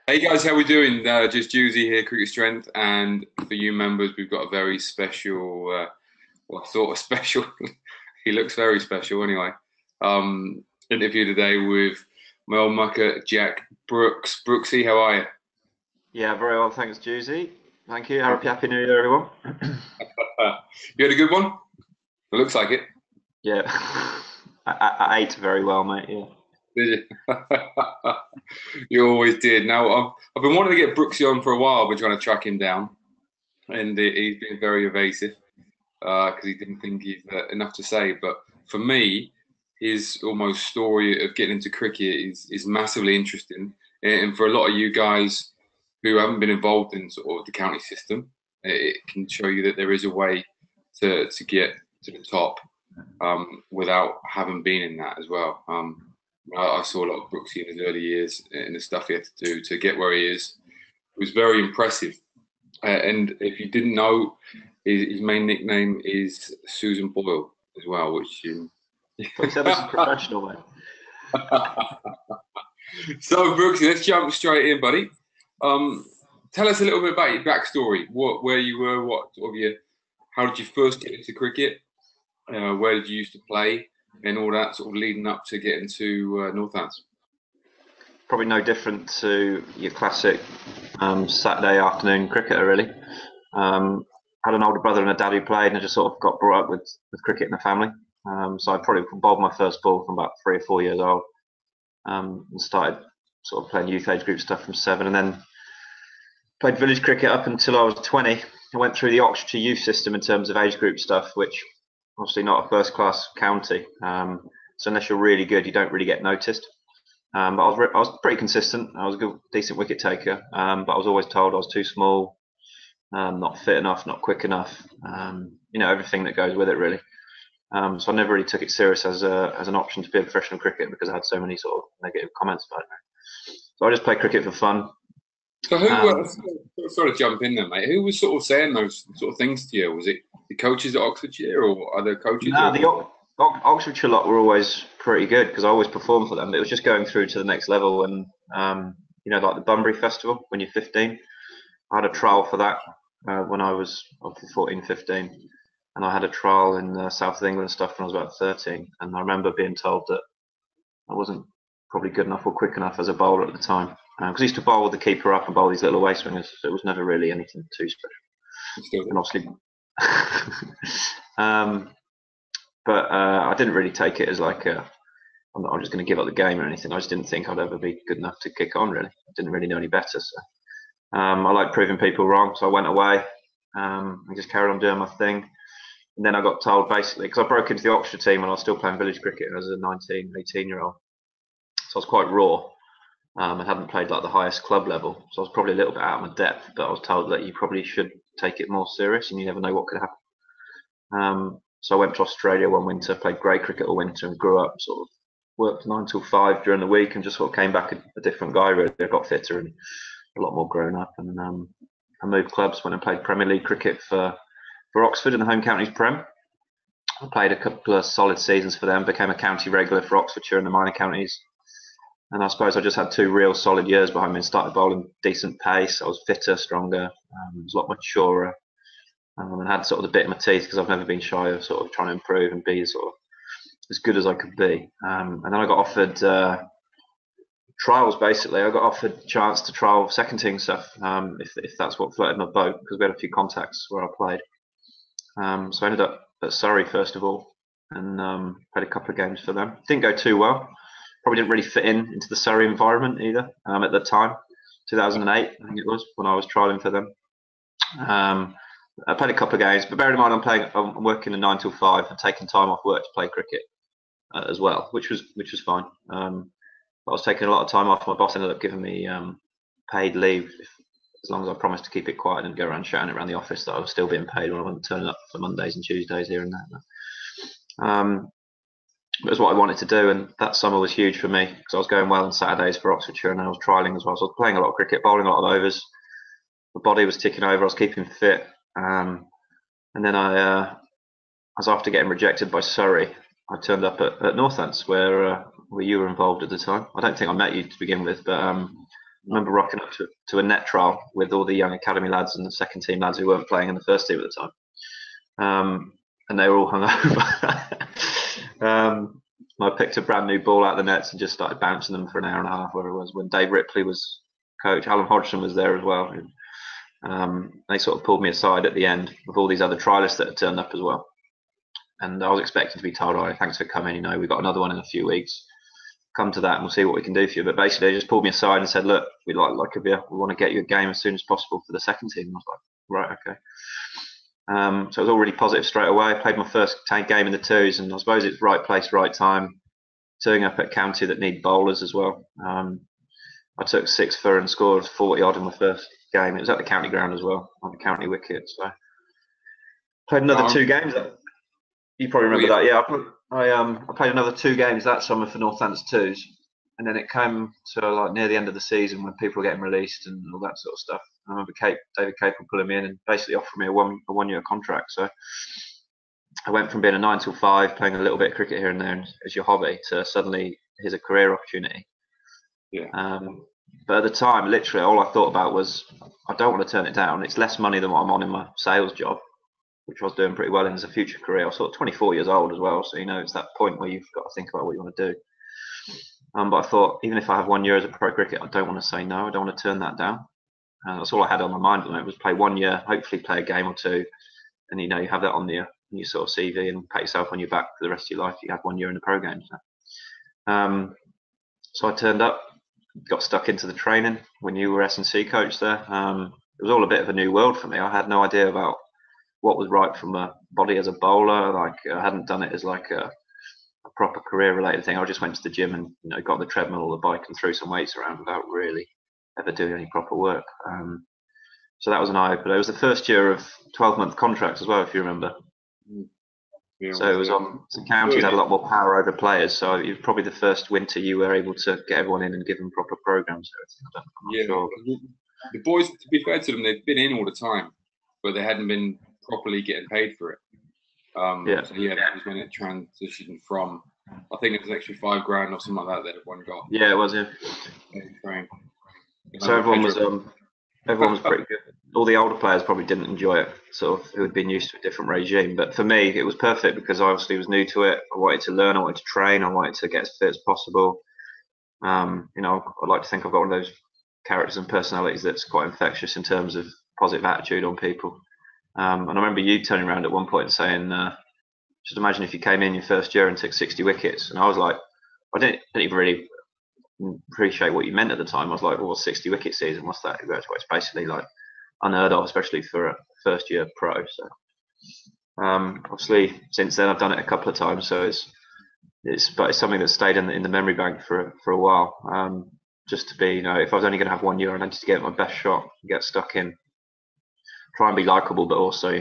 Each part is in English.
Hey guys, how we doing? Just Juicy here, Cricket Strength, and for you members, we've got a very special, well, sort of special. He looks very special anyway. Interview today with my old mucker Jack Brooks. Brooksy, how are you? Yeah, very well, thanks, Juicy. Thank you. Happy New Year, everyone. You had a good one? It looks like it. Yeah, I ate very well, mate. Yeah. Did you? You always did. Now, I've been wanting to get Brooksy on for a while. I've been trying to track him down, and he's been very evasive. Because he didn't think he's enough to say. But for me, his almost story of getting into cricket is massively interesting. And for a lot of you guys who haven't been involved in sort of the county system, it can show you that there is a way to get to the top without having been in that as well. I saw a lot of Brooksy in his early years and the stuff he had to do to get where he is. It was very impressive. And if you didn't know, his main nickname is Susan Boyle as well, which So you said this is professional, mate. So Brooks, let's jump straight in, buddy. Um, Tell us a little bit about your backstory. Where you were, what sort of your, how did you first get into cricket? Where did you used to play, and all that sort of leading up to getting to Northants. Probably no different to your classic Saturday afternoon cricketer, really. Had an older brother and a dad who played, and I just sort of got brought up with cricket in the family. So I probably bowled my first ball from about 3 or 4 years old, and started sort of playing youth age group stuff from 7, and then played village cricket up until I was 20. I went through the Oxfordshire youth system in terms of age group stuff, which obviously not a first class county. So unless you're really good, you don't really get noticed. But I was pretty consistent. I was a good, decent wicket taker, but I was always told I was too small, not fit enough, not quick enough. Everything that goes with it, really. So I never really took it serious as an option to be a professional cricketer because I had so many sort of negative comments about it. So I just played cricket for fun. So who Um, sort of jump in there, mate? Who was sort of saying those sort of things to you? Was it the coaches at Oxfordshire or other coaches? no, Or the Oxfordshire lot were always pretty good because I always performed for them. But it was just going through to the next level, and like the Bunbury Festival when you're 15. I had a trial for that when I was obviously 14, 15, and I had a trial in the south of England and stuff when I was about 13. And I remember being told that I wasn't probably good enough or quick enough as a bowler at the time because I used to bowl with the keeper up and bowl these little away swingers, so it was never really anything too special. still? And obviously, um, but I didn't really take it as like I'm just going to give up the game or anything. I just didn't think I'd ever be good enough to kick on. Really, I didn't really know any better. So I like proving people wrong. So I went away and just carried on doing my thing. And then I got told basically because I broke into the Oxford team when I was still playing village cricket as a 19, 18-year-old. So I was quite raw. I hadn't played like the highest club level, so I was probably a little bit out of my depth. But I was told that you probably should take it more serious, and you never know what could happen. So I went to Australia one winter, played grey cricket all winter, and grew up. Sort of worked 9 till 5 during the week, and just sort of came back a different guy. Really, I got fitter and a lot more grown up. And I moved clubs, went and played Premier League cricket for Oxford in the home counties Prem. I played a couple of solid seasons for them, became a county regular for Oxfordshire in the minor counties. And I suppose I just had 2 real solid years behind me and started bowling decent pace. I was fitter, stronger, was a lot maturer, and had sort of the bit in my teeth because I've never been shy of sort of trying to improve and be sort of as good as I could be. And then I got offered trials basically. I got offered a chance to trial second team stuff if that's what floated my boat because we had a few contacts where I played. So I ended up at Surrey first of all and played a couple of games for them. Didn't go too well. Probably didn't really fit into the Surrey environment either at the time. 2008, I think it was when I was trialing for them. I played a couple of games, but bearing in mind I'm working a 9 till 5 and taking time off work to play cricket as well, which was fine. But I was taking a lot of time off. My boss ended up giving me paid leave as long as I promised to keep it quiet and go around shouting around the office that I was still being paid when I wasn't turning up for Mondays and Tuesdays here and there. It was what I wanted to do, and that summer was huge for me because I was going well on Saturdays for Oxfordshire and I was trialling as well. So I was playing a lot of cricket, bowling a lot of overs. My body was ticking over. I was keeping fit, and then I was after getting rejected by Surrey. I turned up at Northants where you were involved at the time. I don't think I met you to begin with, but remember rocking up to a net trial with all the young academy lads and the second team lads who weren't playing in the first team at the time. And they were all hungover. I picked a brand new ball out of the nets and just started bouncing them for an hour and a half, whatever it was, when Dave Ripley was coach. Alan Hodgson was there as well. They sort of pulled me aside at the end with all these other trialists that had turned up as well. And I was expecting to be told, all right, thanks for coming, we've got another one in a few weeks. Come to that and we'll see what we can do for you. But basically, they just pulled me aside and said, look, we'd like a beer. We want to get you a game as soon as possible for the second team. And I was like, right, okay. So it was all really positive straight away. I played my first game in the twos, and I suppose it's right place, right time. Turning up at county that need bowlers as well. I took 6 for and scored 40 odd in my first game. It was at the county ground as well, on the county wicket. So played another 2 games. You probably remember that, yeah. I played another 2 games that summer for Northants twos, and then it came to like near the end of the season when people were getting released and all that sort of stuff. I remember David Capel pulling me in and basically offering me a one-year contract. So I went from being a 9 till 5, playing a little bit of cricket here and there as your hobby, to suddenly here's a career opportunity. Yeah. But at the time, literally, all I thought about was I don't want to turn it down. It's less money than what I'm on in my sales job, which I was doing pretty well in as a future career. I was sort of 24 years old as well, so it's that point where you've got to think about what you want to do. But I thought, even if I have 1 year as a pro cricket, I don't want to say no. I don't want to turn that down. That's all I had on my mind. It was play 1 year, hopefully play a game or 2, and you have that on your sort of CV and pat yourself on your back for the rest of your life. You have 1 year in the pro game. So I turned up, got stuck into the training when you were S&C coach there. It was all a bit of a new world for me. I had no idea about what was right for my body as a bowler. Like, I hadn't done it as like a proper career related thing. I just went to the gym and got the treadmill or the bike and threw some weights around without really ever doing any proper work. So that was an eye opener. It was the first year of 12-month contracts as well, if you remember. Yeah, so it was on. So counties had a lot more power over players. So it was probably the first winter you were able to get everyone in and give them proper programs. I'm not sure. The boys, to be fair to them, they've been in all the time, but they hadn't been properly getting paid for it. So that was when it transitioned from. I think it was an extra $5,000 or something like that everyone got. Yeah, it was. Yeah. So everyone was pretty good. All the older players probably didn't enjoy it, sort of, who had been used to a different regime. But for me, it was perfect because I obviously was new to it. I wanted to learn, I wanted to train, I wanted to get as fit as possible. I'd like to think I've got one of those characters and personalities that's quite infectious in terms of positive attitude on people. And I remember you turning around at one point and saying, just imagine if you came in your first year and took 60 wickets. And I was like, I didn't even really appreciate what you meant at the time. I was like, well, 60 wicket season, what's that? It's basically like unheard of, especially for a first year pro. So obviously since then I've done it a couple of times, so it's something that's stayed in the memory bank for a while. Just to be, if I was only going to have 1 year, I needed to get my best shot, get stuck in, try and be likable, but also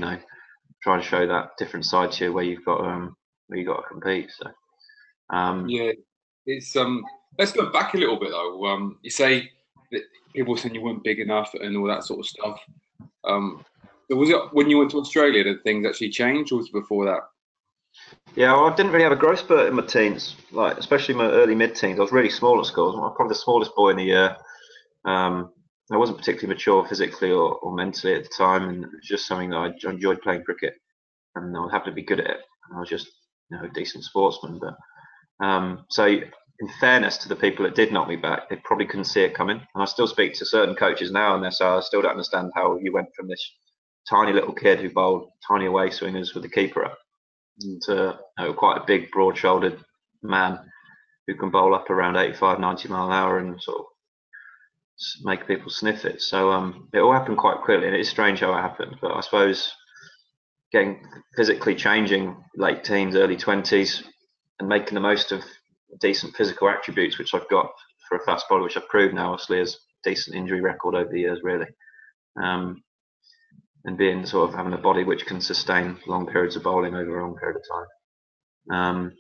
try and show that different side to you where you've got to compete. So it's let's go back a little bit though. You say that people saying you weren't big enough and all that sort of stuff. Was it when you went to Australia that things actually changed, or was it before that? Yeah, well, I didn't really have a growth spurt in my teens, like especially my early mid-teens. I was really small at school. I was probably the smallest boy in the year. I wasn't particularly mature physically or mentally at the time, and it was just something that I enjoyed playing cricket, and I was happy to be good at it. I was just a decent sportsman. But so, in fairness to the people that did knock me back, they probably couldn't see it coming. And I still speak to certain coaches now, and they say, I still don't understand how you went from this tiny little kid who bowled tiny away swingers with the keeper up to quite a big, broad-shouldered man who can bowl up around 85, 90 mile an hour and sort of make people sniff it. So it all happened quite quickly, and it's strange how it happened. But I suppose getting physically changing late teens, early 20s, and making the most of decent physical attributes, which I've got for a fast bowler, which I've proved now, obviously, as a decent injury record over the years, really. And being sort of having a body which can sustain long periods of bowling over a long period of time.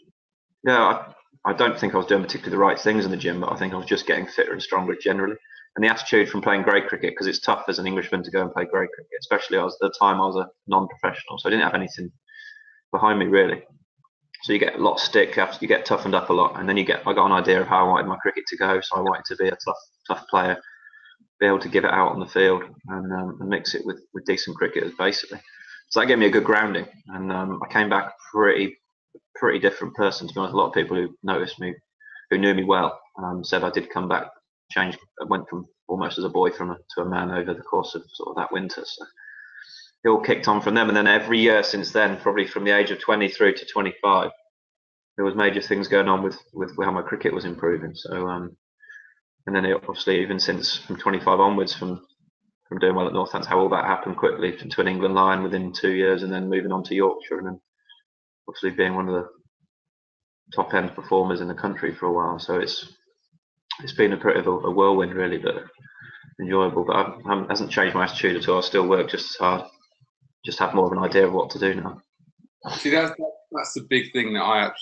I don't think I was doing particularly the right things in the gym, but I think I was just getting fitter and stronger generally. And the attitude from playing grade cricket, because it's tough as an Englishman to go and play grade cricket, especially at the time I was a non-professional, so I didn't have anything behind me really. So you get a lot of stick, you get toughened up a lot, and then I got an idea of how I wanted my cricket to go. So I wanted to be a tough player, be able to give it out on the field and mix it with decent cricketers, basically. So that gave me a good grounding, and I came back pretty different person, to be honest. A lot of people who noticed me, who knew me well, said I did come back, changed, went from almost as a boy to a man over the course of sort of that winter. So it all kicked on from them, and then every year since then, probably from the age of 20 through to 25, there was major things going on with how my cricket was improving. So and then obviously even since from 25 onwards, from doing well at Northampton, how all that happened quickly to an England line within 2 years, and then moving on to Yorkshire, and then obviously being one of the top end performers in the country for a while. So it's been a bit of a whirlwind, really, but enjoyable. But it hasn't changed my attitude at all. I still work just as hard, just have more of an idea of what to do now. See, that's the big thing that I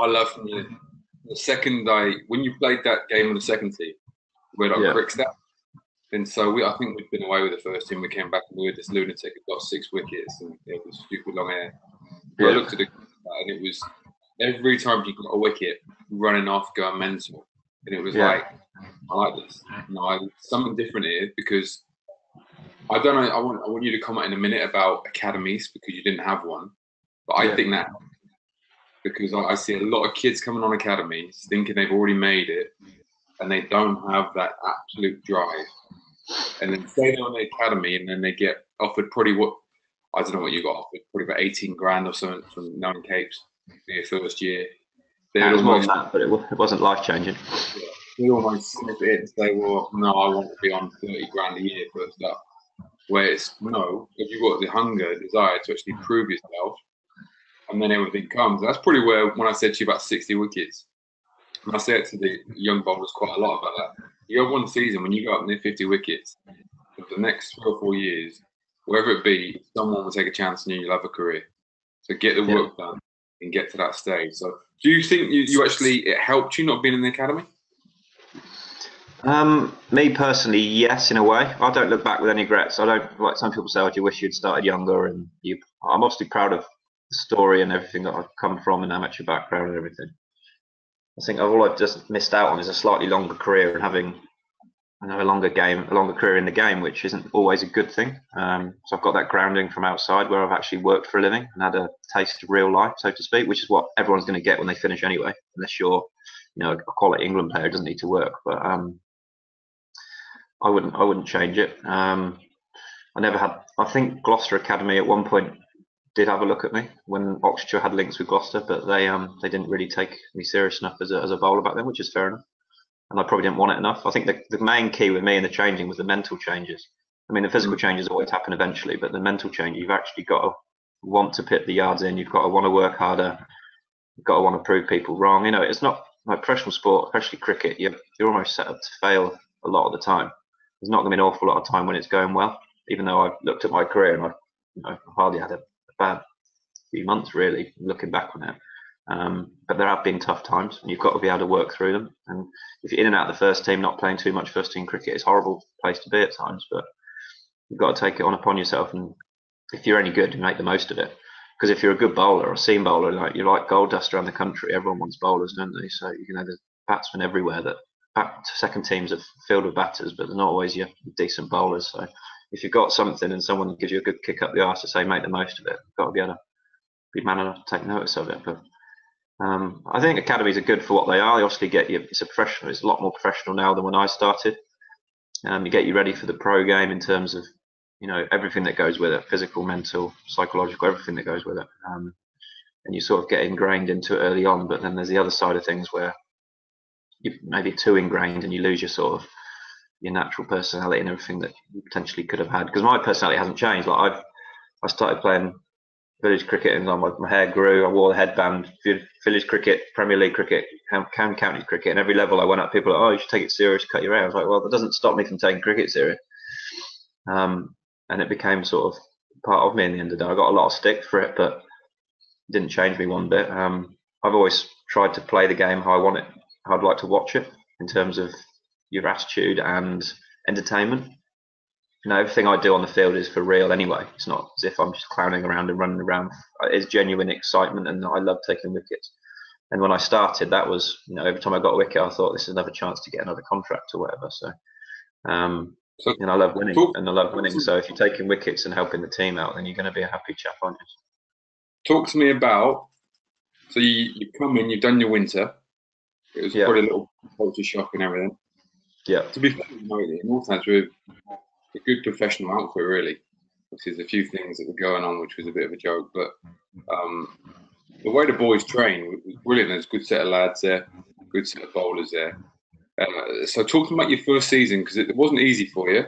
love from the second when you played that game on the second team, where like Crick's out. And so I think we'd been away with the first team. We came back and we were this lunatic who got 6 wickets and it was stupid long hair. I looked at it and it was every time you got a wicket, running off, going mental. And it was like, I like this. No, something different here, because I don't know. I want you to comment in a minute about academies, because you didn't have one. But I think that, because I see a lot of kids coming on academies thinking they've already made it, and they don't have that absolute drive. And then stay there on the academy, and then they get offered probably I don't know what you got offered, probably about 18 grand or something from Nine Capes for your first year. It was more than that, but it wasn't life changing. Yeah, they almost snip it and say, well, no, I want to be on 30 grand a year first up. Where it's no, if you've got the hunger, desire to actually prove yourself, and then everything comes. That's probably where, when I said to you about 60 wickets, and I say it to the young bowlers quite a lot about that. You have one season when you go up near 50 wickets, for the next 3 or 4 years, wherever it be, someone will take a chance and you'll have a career. So get the work done and get to that stage. So do you think you actually, it helped you not being in the academy? Me personally, yes, in a way. I don't look back with any regrets. I don't, like some people say, oh, do you wish you'd started younger? And I'm obviously proud of the story and everything that I've come from, and amateur background and everything. I think all I've just missed out on is a slightly longer career and having a longer career in the game, which isn't always a good thing. So I've got that grounding from outside, where I've actually worked for a living and had a taste of real life, so to speak, which is what everyone's going to get when they finish anyway, unless you're, a quality England player who doesn't need to work. But I wouldn't change it. I think Gloucester Academy at one point did have a look at me when Oxfordshire had links with Gloucester, but they didn't really take me serious enough as a bowler back then, which is fair enough. And I probably didn't want it enough. I think the main key with me in the changing was the mental changes. I mean, the physical changes always happen eventually, but the mental change, you've actually got to want to put the yards in. You've got to want to work harder. You've got to want to prove people wrong. It's not like professional sport, especially cricket. You're almost set up to fail a lot of the time. There's not going to be an awful lot of time when it's going well. Even though I've looked at my career and I've hardly had a bad few months, really, looking back on it. But there have been tough times, and you've got to be able to work through them. And if you're in and out of the first team, not playing too much first team cricket, it's a horrible place to be at times. But you've got to take it on upon yourself, and if you're any good, you make the most of it. Because if you're a good bowler or seam bowler, you're like gold dust around the country, everyone wants bowlers, don't they? So there's batsmen everywhere that second teams are filled with batters, but they're not always your decent bowlers. So if you've got something and someone gives you a good kick up the arse to say make the most of it, you've got to be able to be man enough to take notice of it. But I think academies are good for what they are. They obviously get you. It's a lot more professional now than when I started. You get you ready for the pro game in terms of everything that goes with it, physical, mental, psychological, everything that goes with it. And you sort of get ingrained into it early on. But then there's the other side of things where you're maybe too ingrained and you lose your natural personality and everything that you potentially could have had. Because my personality hasn't changed. Like I started playing village cricket and my hair grew. I wore the headband. Village cricket, Premier League cricket, county cricket, and every level I went up, people were like, oh, you should take it serious, cut your hair. I was like, well, that doesn't stop me from taking cricket serious. And it became sort of part of me in the end of the day. I got a lot of stick for it, but it didn't change me one bit. I've always tried to play the game how I want it, how I'd like to watch it, in terms of your attitude and entertainment. Everything I do on the field is for real anyway. It's not as if I'm just clowning around and running around. It's genuine excitement, and I love taking wickets. And when I started, that was, every time I got a wicket, I thought this is another chance to get another contract or whatever. So So I love winning, talk and I love winning. So if you're taking wickets and helping the team out, then you're going to be a happy chap, aren't you? talk to me about. So you come in, you've done your winter. It was Yeah, probably a little culture shock and everything. yeah, To be fair, Northlands were a good professional outfit, really. There's a few things that were going on, which was a bit of a joke, but um, the way the boys train was brilliant. There's a good set of lads there, good set of bowlers there. So talk to me about your first season because it wasn't easy for you.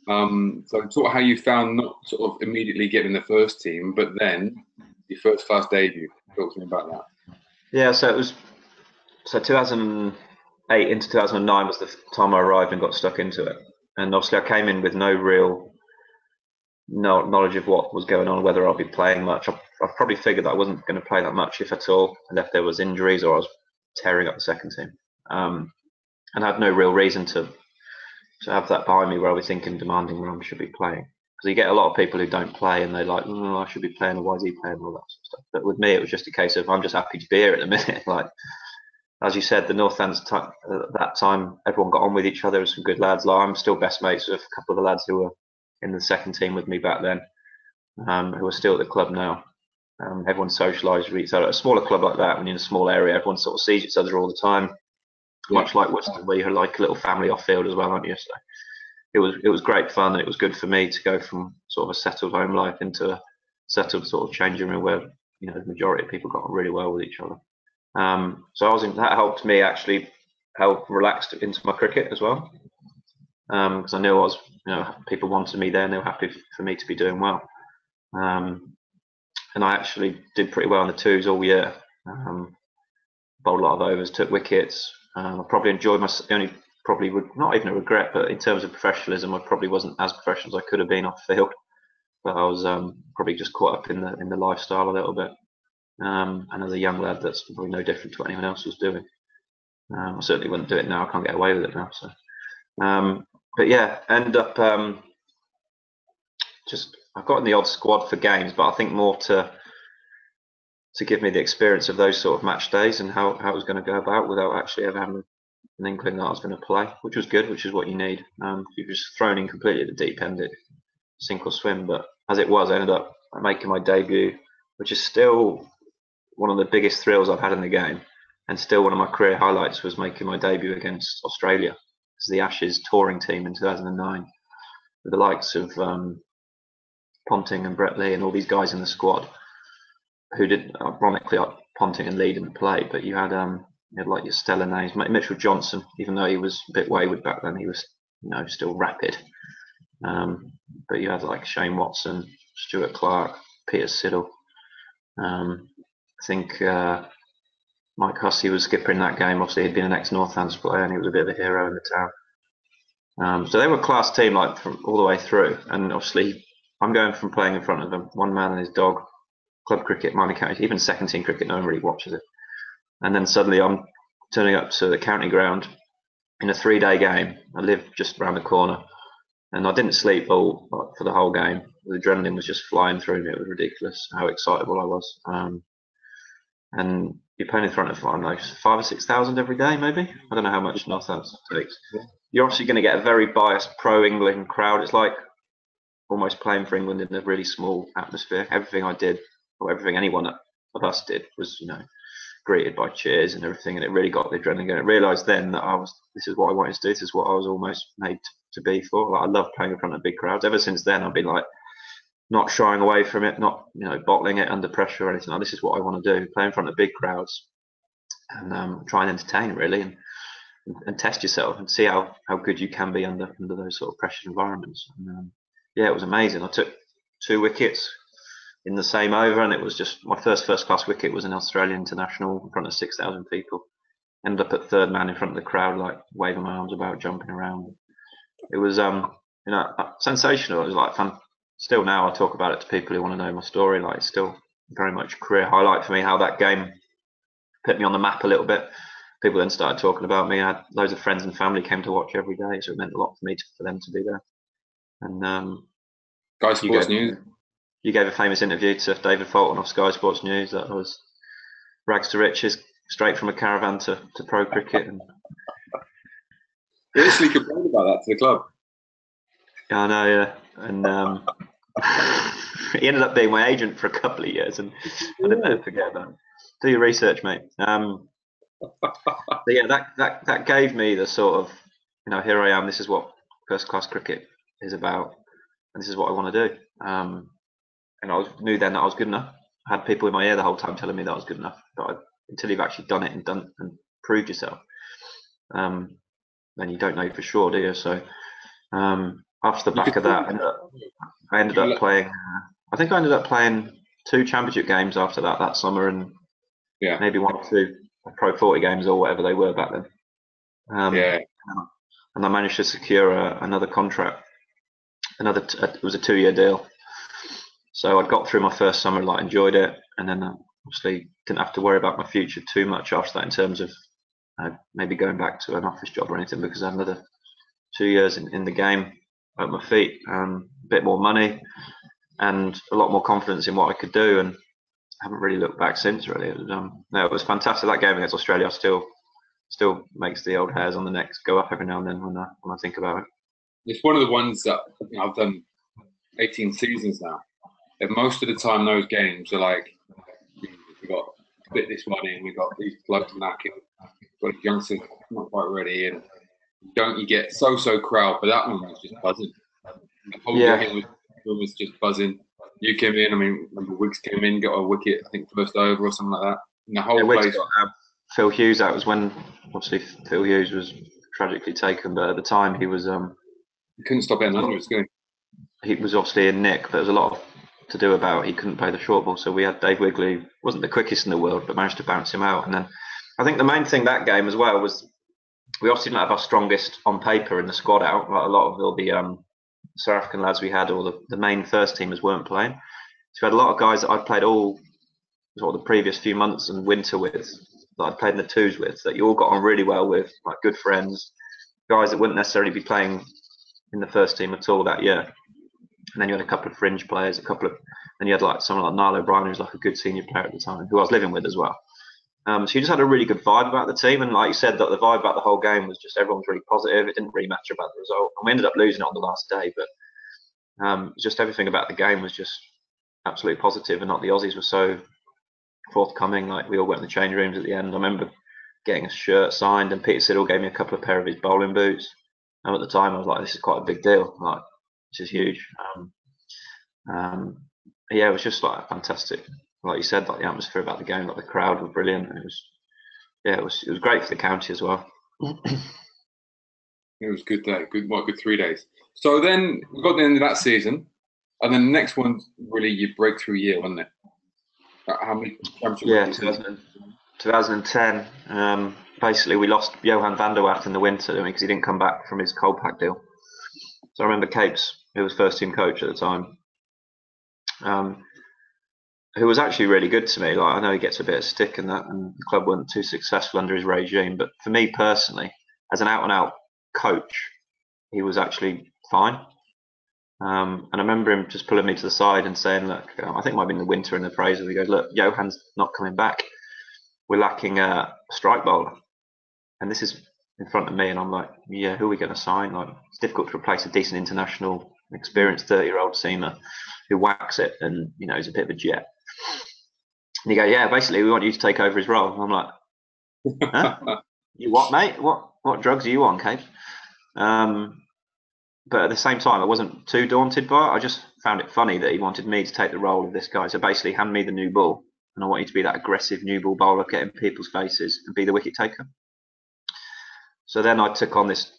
So talk how you found not sort of immediately getting the first team, but then your first class debut. Talk to me about that. yeah. So 2008 into 2009 was the time I arrived and got stuck into it. And obviously, I came in with no real knowledge of what was going on, whether I'll be playing much. I've probably figured that I wasn't going to play that much, if at all, and if there was injuries or I was tearing up the second team. And I had no real reason to have that behind me where I was thinking, demanding where I should be playing. Because you get a lot of people who don't play and they're like, I should be playing, or why is he playing, and all that sort of stuff. But with me, it was just a case of I'm just happy to be here at the minute. Like, as you said, the Northlands at that time, everyone got on with each other. There were some good lads. Like, I'm still best mates with a couple of the lads who were in the second team with me back then, who are still at the club now. Everyone socialised with each other. At a smaller club like that, when you're in a small area, everyone sort of sees each other all the time. Yeah. Much like Worcester, where you're like a little family off field as well, aren't you? So it was great fun, and it was good for me to go from sort of a settled home life into a settled sort of changing room where the majority of people got on really well with each other. So that helped me actually help relax into my cricket as well, because I knew people wanted me there and they were happy for me to be doing well. And I actually did pretty well in the twos all year. Bowled a lot of overs, took wickets. I probably enjoyed probably would not even a regret, but in terms of professionalism, I probably wasn't as professional as I could have been off field. But I was probably just caught up in the lifestyle a little bit. And as a young lad, that's probably no different to what anyone else was doing. I certainly wouldn't do it now. I can't get away with it now. So, but yeah, ended up I've got in the odd squad for games, but I think more to give me the experience of those sort of match days and how it was going to go about without actually ever having an inkling that I was going to play, which was good, which is what you need. You're just thrown in completely at the deep end, sink or swim. But as it was, I ended up making my debut, which is still one of the biggest thrills I've had in the game, and still one of my career highlights was making my debut against Australia as the Ashes touring team in 2009, with the likes of Ponting and Brett Lee and all these guys in the squad who did, ironically, Ponting and Lee didn't play, but you had like your stellar names. Mitchell Johnson, even though he was a bit wayward back then, he was still rapid. But you had like Shane Watson, Stuart Clark, Peter Siddle. I think Mike Hussey was skipper in that game. Obviously, he'd been an ex-Northlands player, and he was a bit of a hero in the town. So they were a class team, like from all the way through. And obviously, I'm going from playing in front of them, one man and his dog, club cricket, minor county, even second team cricket, no one really watches it. And then suddenly I'm turning up to the county ground in a 3-day game. I live just around the corner, and I didn't sleep for the whole game. The adrenaline was just flying through me. It was ridiculous how excitable I was. And you're playing in front of, I don't know, 5,000 or 6,000 every day, maybe. I don't know how much Northlands takes. You're obviously going to get a very biased pro-England crowd. It's like almost playing for England in a really small atmosphere. Everything I did, or everything anyone of us did, was greeted by cheers and everything, and it really got the adrenaline going. I realised then that this is what I wanted to do. This is what I was almost made to be for. Like, I love playing in front of big crowds. Ever since then, I've been like not shying away from it, not bottling it under pressure or anything. Like, this is what I want to do: play in front of big crowds and try and entertain, really, and test yourself and see how good you can be under those sort of pressured environments. And, yeah, it was amazing. I took 2 wickets in the same over, and it was just my first class wicket was an Australian international in front of 6,000 people. Ended up at third man in front of the crowd, like waving my arms about, jumping around. It was sensational. It was like fun. Still now I talk about it to people who want to know my story. Like, it's still very much a career highlight for me, how that game put me on the map a little bit. People then started talking about me. I had loads of friends and family came to watch every day, so it meant a lot for me for them to be there. And Sky Sports News. You gave a famous interview to David Fulton of Sky Sports News that was rags to riches, straight from a caravan to pro cricket. And He actually complained about that to the club. Yeah, I know, yeah. And he ended up being my agent for a couple of years, and I didn't let him forget that. Do your research, mate. But yeah, that gave me the sort of, here I am. This is what first class cricket is about, and this is what I want to do. And knew then that I was good enough. I had people in my ear the whole time telling me that I was good enough, but until you've actually done it and proved yourself, then you don't know for sure, do you? So after the back of that, I ended up playing. I think I ended up playing 2 championship games after that summer, and maybe 1 or 2 Pro 40 games or whatever they were back then. And I managed to secure another contract. It was a 2-year deal. So I got through my first summer, enjoyed it, and then obviously didn't have to worry about my future too much after that in terms of maybe going back to an office job or anything, because I had another 2 years in the game at my feet, a bit more money, and a lot more confidence in what I could do, and I haven't really looked back since. Really, it was fantastic. That game against Australia still makes the old hairs on the neck go up every now and then when I think about it. It's one of the ones that I've done 18 seasons now. And most of the time, those games are like, we got to fit this one in, we got these blokes knacking, we've got youngsters not quite ready, and you get so crowd, but that one was just buzzing. The whole game was just buzzing. You came in, remember Wiggs came in, got a wicket, I think first over or something like that. And the whole place. Got, Phil Hughes, that was when obviously Phil Hughes was tragically taken, but at the time he was. He couldn't stop hitting hundreds, could he? He was obviously in nick, but there was a lot to do about he couldn't play the short ball, so we had Dave Wigley, wasn't the quickest in the world, but managed to bounce him out. And then I think the main thing that game as well was we obviously didn't have our strongest on paper in the squad out. Like a lot of all the South African lads we had, or the main first teamers weren't playing. So we had a lot of guys that I'd played all sort of the previous few months and winter with, that I'd played in the 2s with, that you all got on really well with, like good friends, guys that wouldn't necessarily be playing in the first team at all that year. And then you had a couple of fringe players, then you had someone like Niall O'Brien, who was like a good senior player at the time, who I was living with as well. So you just had a really good vibe about the team, and like you said, that the vibe about the whole game was just everyone was really positive. It didn't really matter about the result, and we ended up losing it on the last day, but just everything about the game was just absolutely positive, and not the Aussies were so forthcoming. Like we all went in the change rooms at the end. I remember getting a shirt signed, and Peter Siddle gave me a couple of pair of his bowling boots. And at the time, I was like, "This is quite a big deal. Like, this is huge." It was just fantastic. Like you said, the atmosphere about the game, the crowd were brilliant. It was great for the county as well. It was good day. Good 3 days. So then we got to the end of that season, and then the next one really your breakthrough year, wasn't it? How many championships? 2010. Basically, we lost Johan van der Wacht in the winter because he didn't come back from his cold pack deal. So I remember Capes, who was first team coach at the time, who was actually really good to me. I know he gets a bit of stick and the club weren't too successful under his regime, but for me personally, as an out-and-out coach, he was actually fine. And I remember him just pulling me to the side and saying, "Look, I think it might have been the winter in the Fraser. He goes, look, Johan's not coming back. We're lacking a strike bowler." And this is in front of me, and I'm like, "Yeah, who are we going to sign?" It's difficult to replace a decent international, experienced 30-year-old seamer who whacks it and is a bit of a jet. And you go, "Yeah, basically, we want you to take over his role." And I'm like, "Huh? You what, mate? What drugs are you on, Kate?" But at the same time, I wasn't too daunted by it. I just found it funny that he wanted me to take the role of this guy. So basically, hand me the new ball, and I want you to be that aggressive new ball bowler, get in people's faces, and be the wicket taker. So then I took on this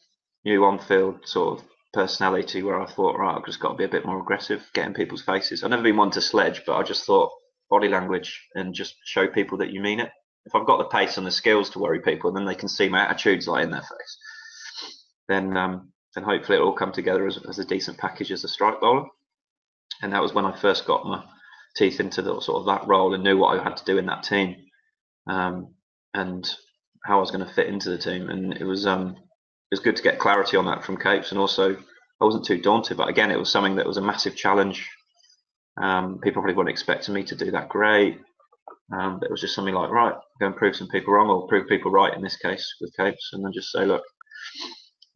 new on-field sort of personality where I thought, right, I've just got to be a bit more aggressive, get in people's faces. I've never been one to sledge, but I just thought body language and just show people that you mean it. If I've got the pace and the skills to worry people, then they can see my attitudes in their face. Then hopefully it'll all come together as a decent package as a strike bowler. And that was when I first got my teeth into the sort of that role and knew what I had to do in that team, and how I was going to fit into the team. And it was good to get clarity on that from Capes, and also I wasn't too daunted. But again, it was something that was a massive challenge. People probably weren't expecting me to do that great. But it was just something like, right, go and prove some people wrong, or prove people right in this case with Capes, and then just say, look,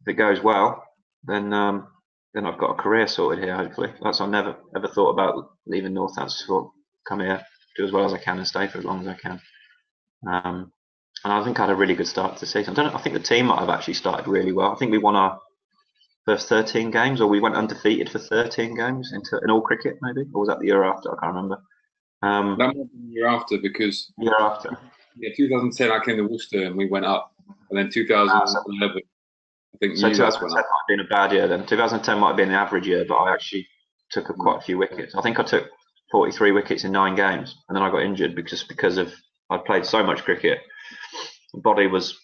if it goes well, then I've got a career sorted here. Hopefully, I never ever thought about leaving Northants to come here, do as well as I can, and stay for as long as I can. And I think I had a really good start to the season. I think the team might have actually started really well. I think we won our first 13 games, or we went undefeated for 13 games in all cricket, maybe, or was that the year after? I can't remember. That might have been the year after, because year after. Yeah, 2010 I came to Worcester and we went up, and then 2011 I think so you guys 2010 went might up. have been a bad year then. 2010 might have been an average year, but I actually took quite a few wickets. I think I took 43 wickets in 9 games, and then I got injured because of I played so much cricket. The body was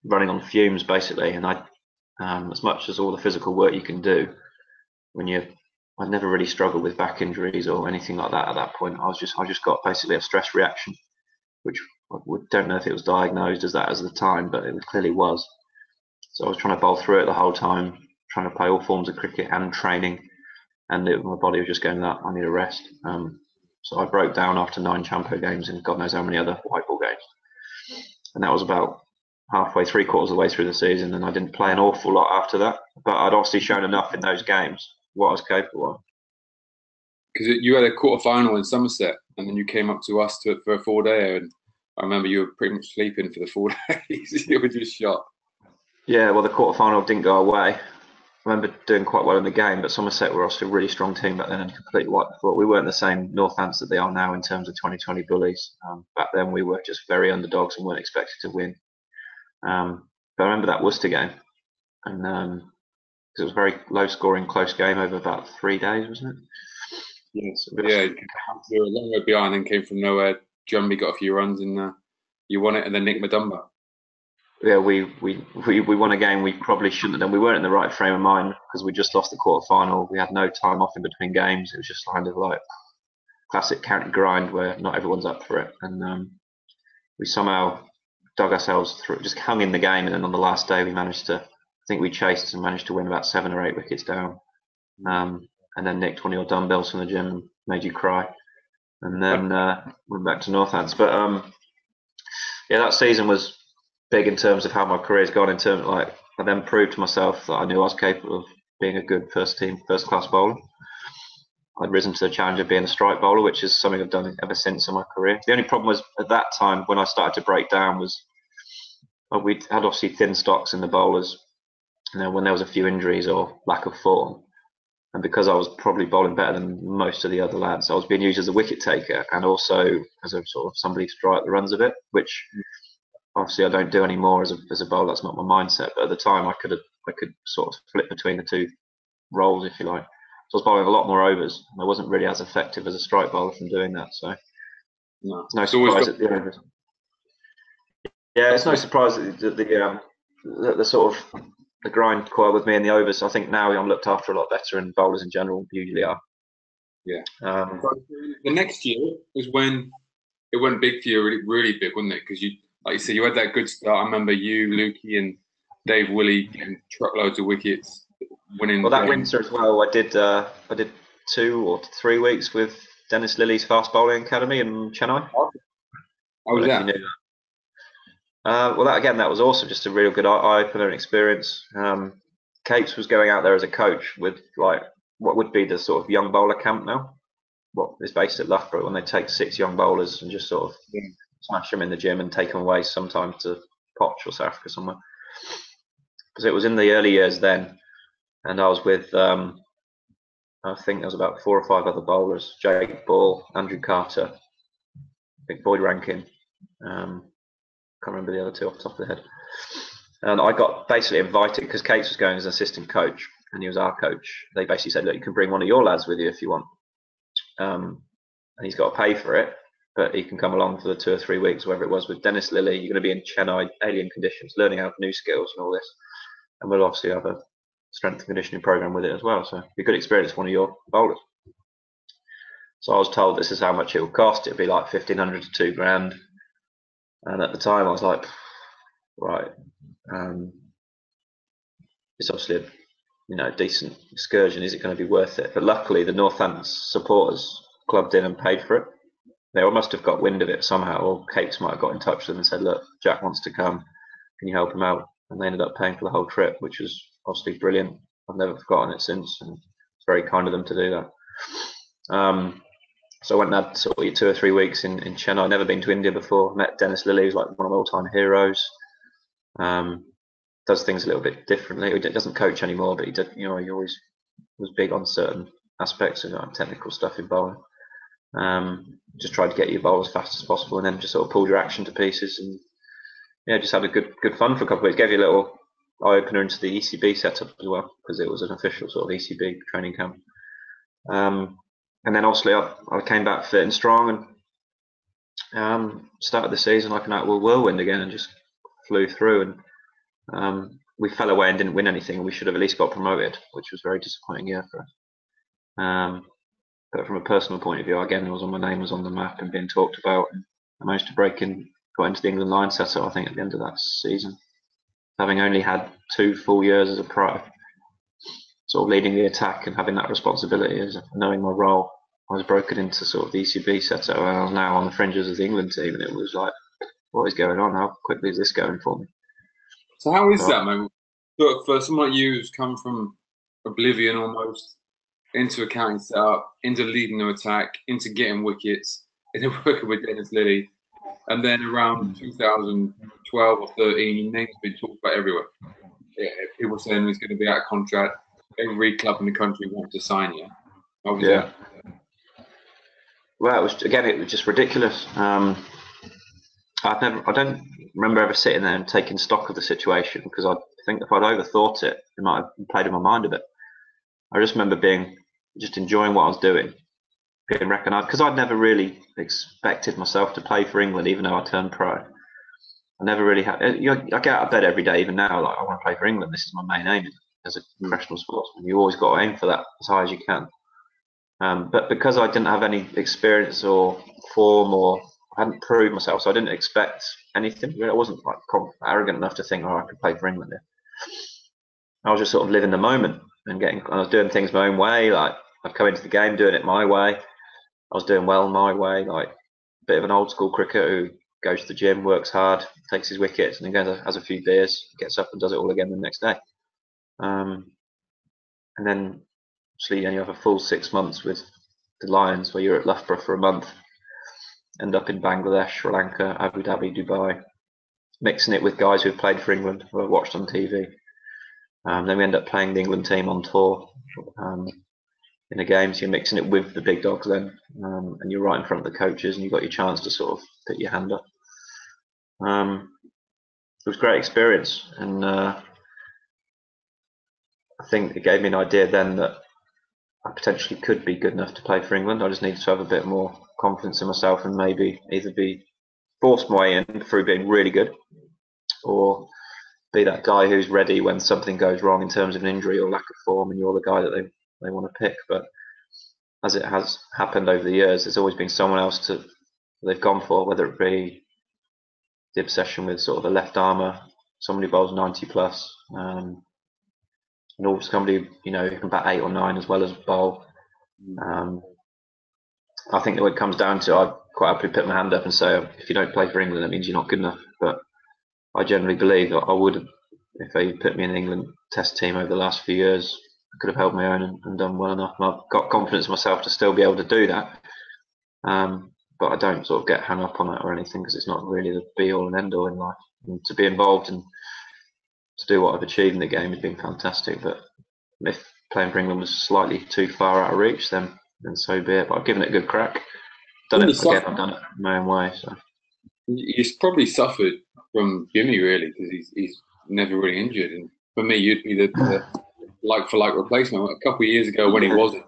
running on fumes basically, and as much as all the physical work you can do, I'd never really struggled with back injuries or anything like that at that point. I just got basically a stress reaction, which I don't know if it was diagnosed as that at the time, but it clearly was. So I was trying to bowl through it the whole time, trying to play all forms of cricket and training, and my body was just going, that I need a rest. So I broke down after 9 Champo games and God knows how many other white ball games. And that was about halfway, 3/4 of the way through the season, and I didn't play an awful lot after that. But I'd obviously shown enough in those games what I was capable of. Because you had a quarter-final in Somerset, and then you came up to us for a 4-dayer, and I remember you were pretty much sleeping for the 4 days. You were just shot. Yeah, well, the quarter-final didn't go away. I remember doing quite well in the game, but Somerset were also a really strong team back then and completely wiped the floor. We weren't the same Northants that they are now in terms of 2020 bullies. Back then we were just very underdogs and weren't expected to win. But I remember that Worcester game, and it was a very low-scoring, close game over about 3 days, wasn't it? Yes. Yeah, you were a long way behind and came from nowhere. Jumbie got a few runs and you won it, and then Nick Madumba. Yeah, we won a game we probably shouldn't have done. We weren't in the right frame of mind because we just lost the quarter-final. We had no time off in between games. It was just kind of like classic county grind where not everyone's up for it. And we somehow dug ourselves through, just hung in the game. And then on the last day, I think we chased and managed to win about 7 or 8 wickets down. And then nicked one of your dumbbells from the gym and made you cry. And then went back to Northants. But yeah, that season was big in terms of how my career's gone. In terms of, I then proved to myself that I knew I was capable of being a good first class bowler. I'd risen to the challenge of being a strike bowler, which is something I've done ever since in my career. The only problem was at that time when I started to break down was we had obviously thin stocks in the bowlers, when there was a few injuries or lack of form. And because I was probably bowling better than most of the other lads, I was being used as a wicket taker and also as a sort of somebody to draw out the runs a bit, which obviously I don't do anymore as a bowler. That's not my mindset. But at the time, I could sort of flip between the 2 roles, if you like. So I was bowling a lot more overs, and I wasn't really as effective as a strike bowler from doing that. So no surprise at the overs. Yeah, it's no surprise that the sort of the grind coiled with me in the overs. I think now I'm looked after a lot better, and bowlers in general usually are. Yeah. The next year was when it went big for you, really, really big, wasn't it? Because you, like you said, you had that good start. I remember you, Lukey, and Dave Willey getting truckloads of wickets, winning. Well, that winter as well, I did 2 or 3 weeks with Dennis Lilly's fast bowling academy in Chennai. How was that? Well, that was also just a real good eye-opener experience. Capes was going out there as a coach with what would be the sort of young bowler camp now. What is based at Loughborough, when they take 6 young bowlers and just sort of smash them in the gym and take them away sometime to Poch or South Africa somewhere. Because it was in the early years then, and I was with I think there was about 4 or 5 other bowlers: Jake Ball, Andrew Carter, I think Boyd Rankin. Can't remember the other 2 off the top of the head. And I got basically invited because Capes was going as an assistant coach and he was our coach. They basically said, look, you can bring one of your lads with you if you want. And he's got to pay for it, but he can come along for the 2 or 3 weeks, whatever it was, with Dennis Lilly. You're going to be in Chennai, alien conditions, learning how new skills and all this. And we'll obviously have a strength and conditioning program with it as well. So it'd be a good experience for one of your bowlers. So I was told this is how much it will cost. It'd be like 1,500 to £2,000. And at the time I was like, right, it's obviously a decent excursion. Is it going to be worth it? But luckily the Northants supporters clubbed in and paid for it. They all must have got wind of it somehow, or Capes might have got in touch with them and said, look, Jack wants to come. Can you help him out? and they ended up paying for the whole trip, which was obviously brilliant. I've never forgotten it since, and it's very kind of them to do that. So I went and had sort of 2 or 3 weeks in Chennai. I'd never been to India before. Met Dennis Lilly, who's like one of my all-time heroes. Does things a little bit differently. He doesn't coach anymore, but he did. He always was big on certain aspects of technical stuff in bowling. Just tried to get your bowl as fast as possible, and then just sort of pulled your action to pieces. And yeah, just had a good fun for a couple of weeks. Gave you a little eye opener into the ECB setup as well, because it was an official sort of ECB training camp. And then obviously I came back fit and strong, and started the season like an outward whirlwind again, and just flew through. And we fell away and didn't win anything. We should have at least got promoted, which was a very disappointing year for us. But from a personal point of view, again, my name was on the map and being talked about. And I managed to break in, got into the England line setup, I think, at the end of that season, having only had 2 full years as a pro, sort of leading the attack and having that responsibility as knowing my role. I was broken into sort of the ECB setup, and I was now on the fringes of the England team, and it was like, what is going on? How quickly is this going for me? So how is that, man? For someone like you who's come from oblivion almost into a county setup, into leading the attack, into getting wickets, into working with Dennis Lilly, and then around 2012 or 13, your name's been talked about everywhere. Yeah, people saying he's going to be out of contract. Every club in the country wants to sign you. How was that? Well, it was just ridiculous. I don't remember ever sitting there and taking stock of the situation, because I think if I'd overthought it, it might have played in my mind a bit. I just remember just enjoying what I was doing, being recognised, because I'd never really expected myself to play for England, even though I turned pro. I never really had. I get out of bed every day, even now, like I want to play for England. This is my main aim as a professional sportsman. You always got to aim for that as high as you can. But because I didn't have any experience or form, or I hadn't proved myself, so I didn't expect anything. I wasn't like arrogant enough to think, I could play for England. I was just sort of living the moment and I was doing things my own way. Like I've come into the game doing it my way. I was doing well my way, like a bit of an old school cricketer who goes to the gym, works hard, takes his wickets, and then has a few beers, gets up and does it all again the next day. And then obviously you have a full 6 months with the Lions, where you're at Loughborough for a month, end up in Bangladesh, Sri Lanka, Abu Dhabi, Dubai, mixing it with guys who've played for England, who I've watched on TV. Then we end up playing the England team on tour in the games. You're mixing it with the big dogs then, and you're right in front of the coaches, and you've got your chance to sort of put your hand up. It was a great experience, and I think it gave me an idea then that I potentially could be good enough to play for England. I just needed to have a bit more confidence in myself, and maybe either be forced my way in through being really good, or be that guy who's ready when something goes wrong in terms of an injury or lack of form, and you're the guy that they want to pick. But as it has happened over the years, there's always been someone else they've gone for, whether it be the obsession with sort of a left armer, somebody who bowls 90 plus, and also somebody who can bat 8 or 9 as well as bowl. I think that what it comes down to, I'd quite happily put my hand up and say, if you don't play for England, that means you're not good enough. But I generally believe that I would have, if they put me in the England test team over the last few years, I could have held my own and done well enough. And I've got confidence in myself to still be able to do that. But I don't sort of get hung up on it or anything, because it's not really the be all and end all in life. And to be involved and to do what I've achieved in the game has been fantastic. But if playing for England was slightly too far out of reach, then so be it. But I've given it a good crack. I've done it my own way. So he's probably suffered from Jimmy, really, because he's never really injured. And for me, you'd be the like for like replacement. A couple of years ago, when he wasn't,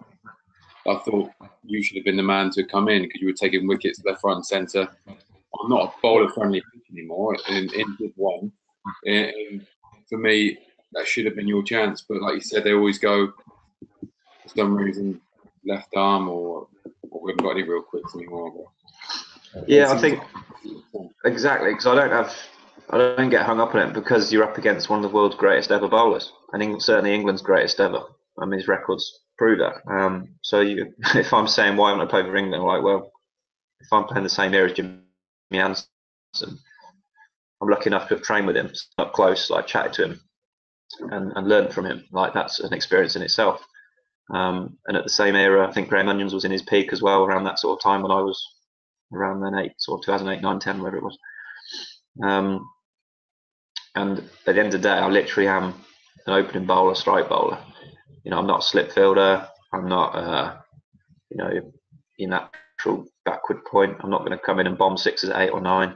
I thought you should have been the man to come in, because you were taking wickets left, right, and centre. I'm not a bowler-friendly pitch anymore. In Div 1, and for me, that should have been your chance. But like you said, they always go for some reason left arm, or we haven't got any real quicks anymore. Yeah, I think exactly, because I don't get hung up on it, because you're up against one of the world's greatest ever bowlers, and certainly England's greatest ever. I mean, his records prove that. So if I'm saying why haven't I played for England, I'm like, well, if I'm playing the same era as Jimmy Anderson, I'm lucky enough to have trained with him up close, like chatted to him and learned from him. Like that's an experience in itself. And at the same era, I think Graham Onions was in his peak as well around that sort of time when I was around then, sort of 2008, 9, 10, whatever it was. And at the end of the day, I literally am an opening bowler, strike bowler. You know, I'm not a slip fielder. I'm not, you know, your natural backward point. I'm not going to come in and bomb 6s at 8 or 9.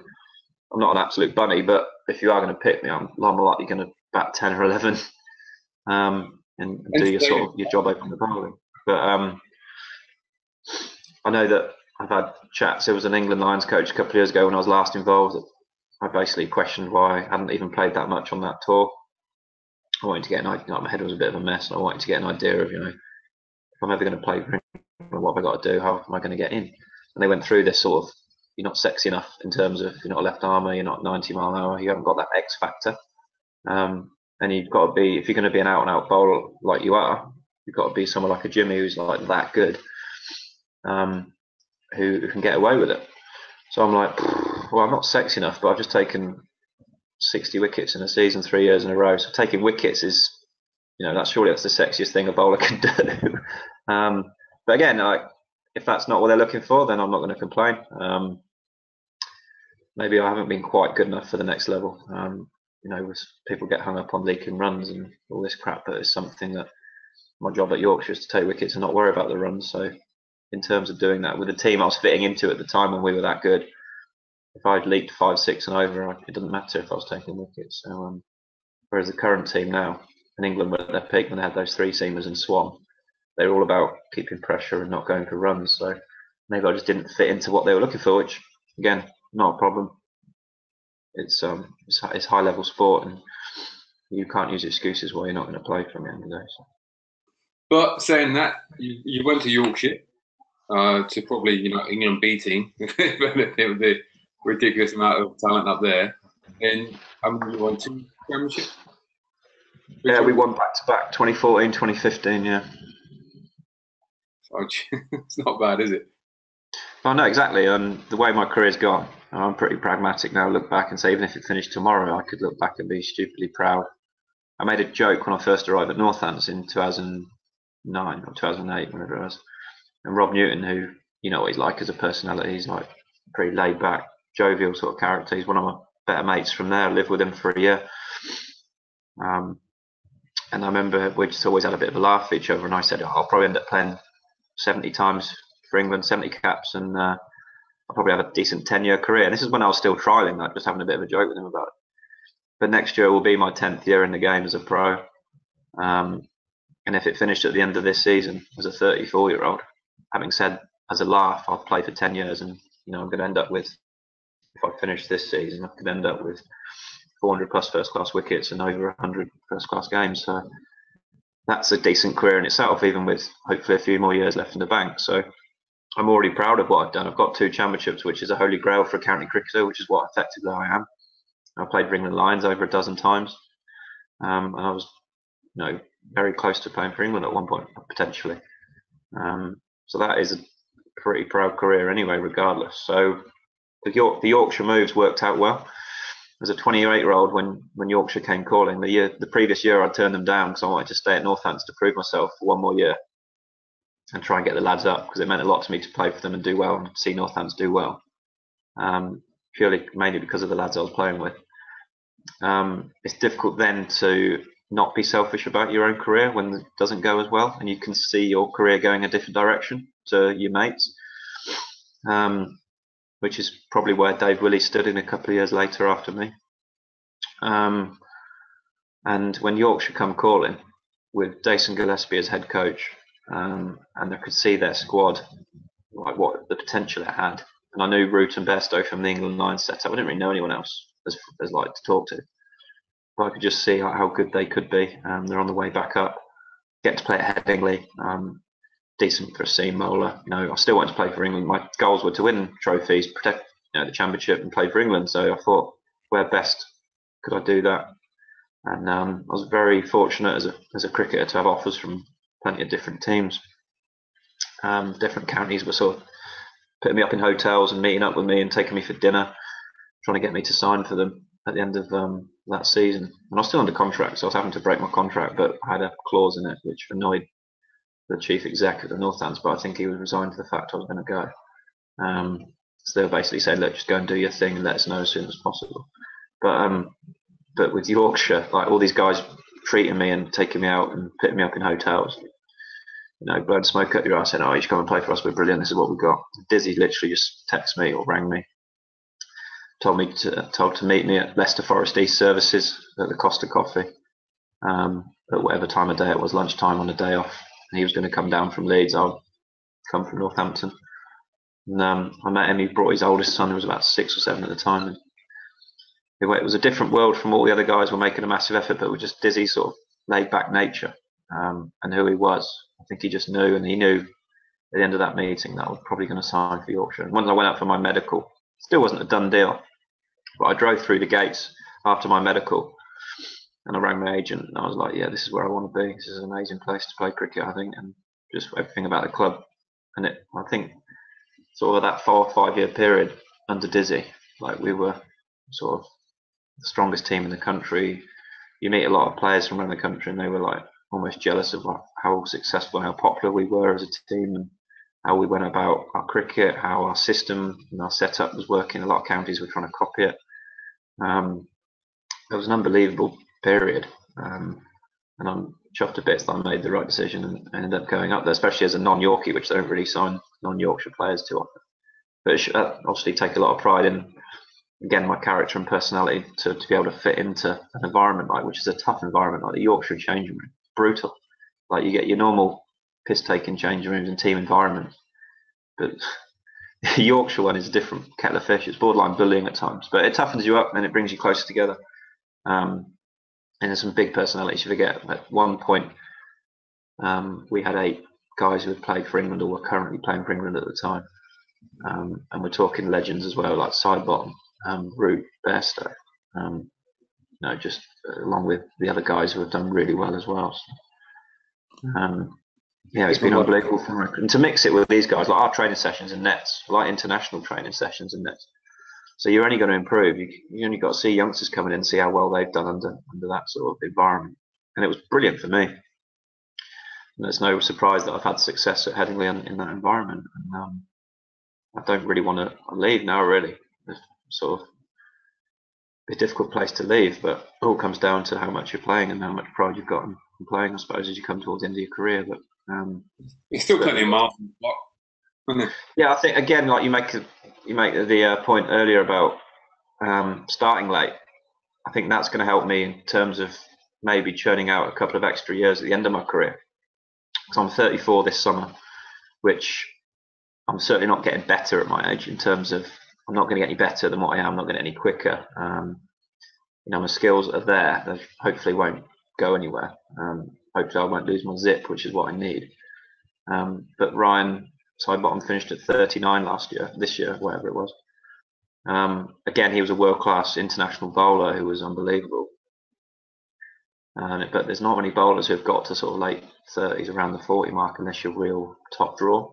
I'm not an absolute bunny, but if you are going to pick me, I'm more likely going to bat 10 or 11 and do your job opening the bowling. But I know that I've had chats. There was an England Lions coach a couple of years ago when I was last involved. I basically questioned why I hadn't even played that much on that tour. I wanted to get an idea. My head was a bit of a mess, and I wanted to get an idea of, you know, if I'm ever going to play for England, what have I got to do? How am I going to get in? And they went through this sort of, you're not sexy enough in terms of you're not a left armer, you're not 90 mile an hour, you haven't got that X factor. And you've got to be, if you're going to be an out and out bowler like you are, you've got to be someone like a Jimmy who's like that good, who can get away with it. So I'm like, well, I'm not sexy enough, but I've just taken 60 wickets in a season 3 years in a row. So taking wickets is, you know, that's the sexiest thing a bowler can do. But again, like, if that's not what they're looking for, then I'm not going to complain. Maybe I haven't been quite good enough for the next level. You know, people get hung up on leaking runs and all this crap, but it's something that my job at Yorkshire is to take wickets and not worry about the runs. So in terms of doing that with the team I was fitting into at the time when we were that good, if I'd leaked 5, 6 and over, it didn't matter if I was taking wickets. So, whereas the current team now, in England, were at their peak when they had those 3-seamers in Swan, they're all about keeping pressure and not going for runs. So maybe I just didn't fit into what they were looking for, which, again, not a problem. It's high level sport, and you can't use excuses why you're not going to play from the end of the day. So. But saying that, you went to Yorkshire to probably, you know, England B team, the ridiculous amount of talent up there, and you won 2 championships. Yeah, we won back to back, 2014, 2015. Yeah. It's not bad, is it? Oh no, exactly. The way my career's gone, I'm pretty pragmatic now. Look back and say, even if it finished tomorrow, I could look back and be stupidly proud. I made a joke when I first arrived at Northants in 2009 or 2008, whatever it was. And Rob Newton, who, you know what he's like as a personality, he's like pretty laid back, jovial sort of character. He's one of my better mates from there. I lived with him for a year. And I remember we just always had a bit of a laugh at each other. And I said, I'll probably end up playing 70 times for England, 70 caps, and I'll probably have a decent 10-year career. And this is when I was still trialing, like just having a bit of a joke with him about it. But next year will be my 10th year in the game as a pro. And if it finished at the end of this season as a 34-year-old, having said as a laugh, I've played for 10 years, and you know I'm going to end up with, if I finish this season, I could end up with 400 plus first-class wickets and over 100 first-class games. So that's a decent career in itself, even with hopefully a few more years left in the bank. So I'm already proud of what I've done. I've got 2 championships, which is a holy grail for a county cricketer, which is what effectively I am. I played for England Lions over a dozen times, and I was, you know, very close to playing for England at one point, potentially. So that is a pretty proud career anyway, regardless. So the Yorkshire moves worked out well. As a 28-year-old, when Yorkshire came calling, the previous year I turned them down because I wanted to stay at Northants to prove myself for one more year and try and get the lads up, because it meant a lot to me to play for them and do well and see Northants do well. Mainly because of the lads I was playing with. It's difficult then to not be selfish about your own career when it doesn't go as well, and you can see your career going a different direction to your mates, which is probably where Dave Willey stood in a couple of years later after me. And when Yorkshire come calling with Jason Gillespie as head coach, and I could see their squad, like what the potential it had. And I knew Root and Bairstow from the England Lions setup. I didn't really know anyone else as like to talk to. But I could just see how good they could be. They're on the way back up. Get to play at Headingley. Decent for a seam bowler. You know, I still wanted to play for England. My goals were to win trophies, protect, you know, the championship, and play for England. So I thought, where best could I do that? And I was very fortunate as a cricketer to have offers from plenty of different teams. Different counties were sort of putting me up in hotels and meeting up with me and taking me for dinner, trying to get me to sign for them. at the end of that season, and I was still under contract, so I was having to break my contract, but I had a clause in it which annoyed the chief exec at the Northants, but I think he was resigned to the fact I was going to go. So they were basically saying, look, just go and do your thing and let us know as soon as possible. But with Yorkshire, like all these guys treating me and taking me out and putting me up in hotels, blowing smoke up your ass, saying, oh, you should come and play for us, we're brilliant, this is what we've got. Dizzy literally just texted me or rang me, told to meet me at Leicester Forest East Services at the Costa Coffee at whatever time of day it was, lunchtime on a day off. And he was going to come down from Leeds. I'll come from Northampton. And I met him. He brought his oldest son, who was about 6 or 7 at the time. And it was a different world from all the other guys were making a massive effort, but with just Dizzy's sort of laid-back nature and who he was. I think he just knew, and he knew at the end of that meeting that I was probably going to sign for Yorkshire. And once I went out for my medical, still wasn't a done deal. But I drove through the gates after my medical, and I rang my agent, and I was like, yeah, this is where I want to be. This is an amazing place to play cricket, I think, and just everything about the club. And I think sort of that 4 or 5 year period under Dizzy, like we were sort of the strongest team in the country. You meet a lot of players from around the country, and they were like almost jealous of how successful, how popular we were as a team, and how we went about our cricket, how our system and our setup was working. A lot of counties were trying to copy it. It was an unbelievable period, and I'm chuffed to bits that I made the right decision and ended up going up there, especially as a non-Yorkie, which they don't really sign non-Yorkshire players too often. But it should obviously take a lot of pride in, again, my character and personality to be able to fit into an environment which is a tough environment, like the Yorkshire changing room. It's brutal. Like you get your normal piss-taking changing rooms and team environments, but the Yorkshire one is a different kettle of fish. It's borderline bullying at times, but it toughens you up and it brings you closer together. And there's some big personalities. You forget at one point we had 8 guys who had played for England or were currently playing for England at the time, and we're talking legends as well, like Sidebottom, Root, Bairstow, just along with the other guys who have done really well as well. So, it's been unbelievable for me. And to mix it with these guys, like our training sessions and nets, like international training sessions and nets. So you're only going to improve. You only got to see youngsters coming in and see how well they've done under that sort of environment. And it was brilliant for me. And it's no surprise that I've had success at Headingley in that environment. And I don't really want to leave now, really. It's sort of a difficult place to leave, but it all comes down to how much you're playing and how much pride you've got in playing, I suppose, as you come towards the end of your career. But it's still plenty of miles on the clock, isn't it? Yeah, I think again, like you make the point earlier about starting late. I think that's going to help me in terms of maybe churning out a couple of extra years at the end of my career. Because I'm 34 this summer, which I'm certainly not getting better at my age in terms of I'm not going to get any better than what I am. I'm not going to get any quicker. My skills are there. They hopefully won't go anywhere. Hopefully I won't lose my zip, which is what I need. But Ryan Sidebottom finished at 39 this year, whatever it was. Again, he was a world-class international bowler who was unbelievable. But there's not many bowlers who have got to sort of late 30s, around the 40 mark, unless you're real top draw.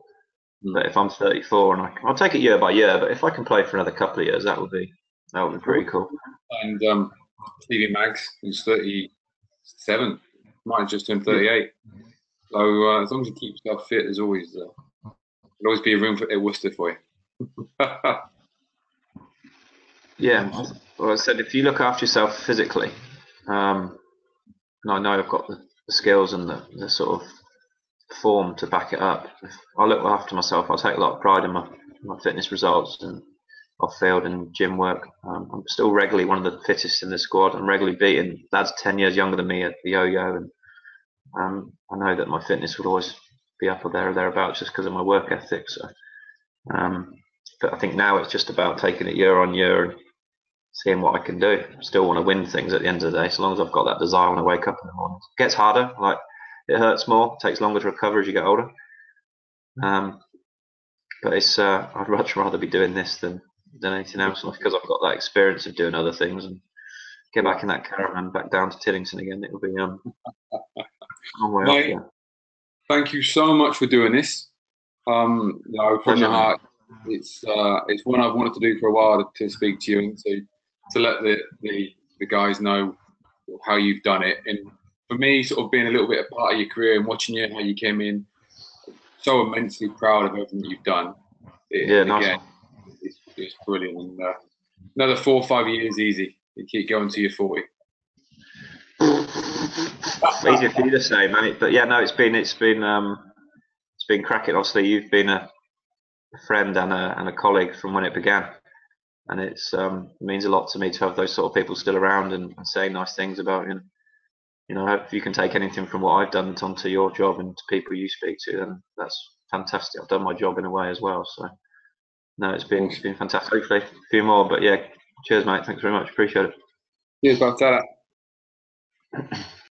But if I'm 34 and I'll take it year by year, but if I can play for another couple of years, that would be pretty cool. And Stevie Maggs, who's 37, might have just turned 38. So as long as you keep yourself fit, there's always be a room at Worcester for you. Yeah, well, I said if you look after yourself physically, and I know I've got the skills and the sort of form to back it up. If I look after myself, I'll take a lot of pride in my fitness results and off field and gym work. I'm still regularly one of the fittest in the squad. I'm regularly beating lads 10 years younger than me at the yo-yo, and I know that my fitness will always be up or thereabouts just because of my work ethic. So, but I think now it's just about taking it year on year and seeing what I can do. I still want to win things at the end of the day, so long as I've got that desire when I wake up in the morning. It gets harder, like it hurts more, it takes longer to recover as you get older. But it's I'd much rather be doing this than anything else, because I've got that experience of doing other things and get back in that caravan back down to Tiddington again. It will be a long way off. Yeah. Thank you so much for doing this. From the heart, it's one I've wanted to do for a while, to speak to you and to to let the guys know how you've done it. And for me, sort of being a little bit a part of your career and watching you how you came in, so immensely proud of everything you've done. Nice. It's brilliant. And another 4 or 5 years easy. You keep going to your 40. Easier for you to say, mate. But yeah, no, it's been cracking. Obviously, you've been a friend and a colleague from when it began, and it means a lot to me to have those sort of people still around and saying nice things about you. You know, if you can take anything from what I've done onto your job and to people you speak to, then that's fantastic. I've done my job in a way as well. So no, it's been fantastic. Hopefully a few more, but yeah, cheers, mate. Thanks very much. Appreciate it. Cheers, Bob.